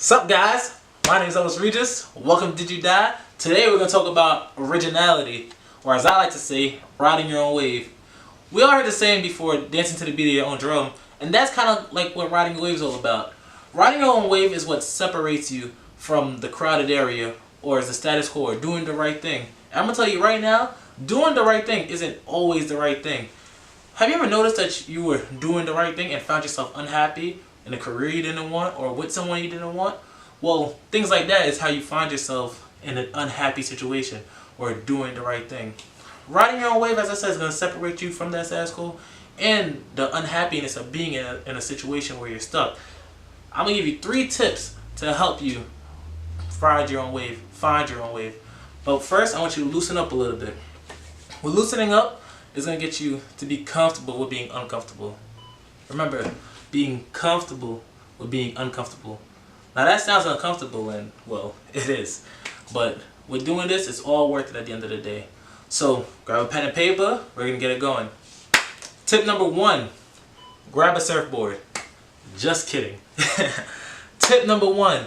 Sup guys, my name is Elvis Regis. Welcome to Did You Die? Today we're going to talk about originality, or as I like to say, riding your own wave. We all heard the saying before, dancing to the beat of your own drum, and that's kind of like what riding your wave is all about. Riding your own wave is what separates you from the crowded area, or as the status quo, or doing the right thing. And I'm going to tell you right now, doing the right thing isn't always the right thing. Have you ever noticed that you were doing the right thing and found yourself unhappy in a career you didn't want or with someone you didn't want? Well, things like that is how you find yourself in an unhappy situation or doing the right thing. Riding your own wave, as I said, is going to separate you from that status quo and the unhappiness of being in a situation where you're stuck. I'm going to give you 3 tips to help you ride your own wave, find your own wave. But first, I want you to loosen up a little bit. With loosening up, it's going to get you to be comfortable with being uncomfortable. Remember, being comfortable with being uncomfortable. Now that sounds uncomfortable, and well, it is. But with doing this, it's all worth it at the end of the day. So grab a pen and paper, we're going to get it going. Tip number 1, grab a surfboard. Just kidding. Tip number 1,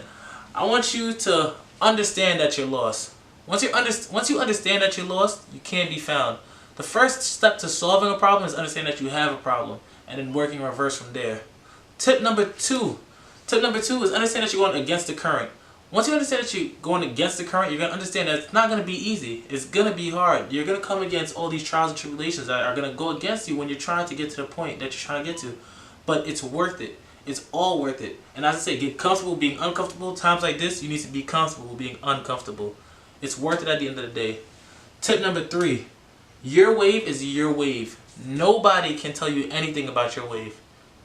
I want you to understand that you're lost. Once you understand that you're lost, you can't be found. The first step to solving a problem is understanding that you have a problem and then working in reverse from there. Tip number 2 is understand that you're going against the current. Once you understand that you're going against the current, you're going to understand that it's not going to be easy. It's going to be hard. You're going to come against all these trials and tribulations that are going to go against you when you're trying to get to the point that you're trying to get to. But it's worth it. It's all worth it. And as I say, get comfortable being uncomfortable. Times like this, you need to be comfortable being uncomfortable. It's worth it at the end of the day. Tip number 3, your wave is your wave. Nobody can tell you anything about your wave.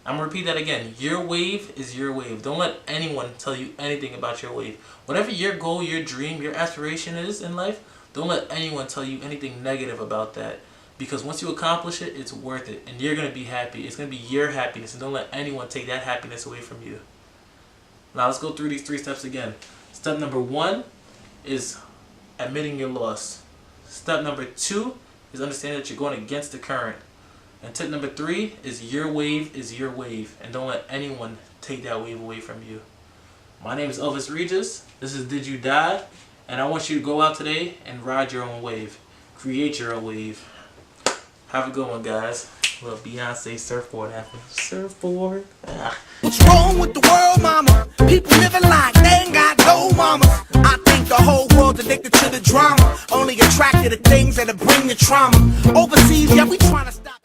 I'm going to repeat that again. Your wave is your wave. Don't let anyone tell you anything about your wave. Whatever your goal, your dream, your aspiration is in life, don't let anyone tell you anything negative about that. Because once you accomplish it, it's worth it. And you're going to be happy. It's going to be your happiness. And don't let anyone take that happiness away from you. Now let's go through these 3 steps again. Step number 1 is admitting your loss. Step number 2 is understanding that you're going against the current. And tip number 3 is your wave is your wave, and don't let anyone take that wave away from you. My name is Elvis Regis. This is Did You Die? And I want you to go out today and ride your own wave. Create your own wave. Have a good one, guys. Little Beyonce surfboard happening. Surfboard. What's wrong with the world, mama? People living like they ain't got no mamas. I think the whole world's addicted to the drama, only attracted to things that'll bring the trauma. Overseas, yeah, we trying to stop.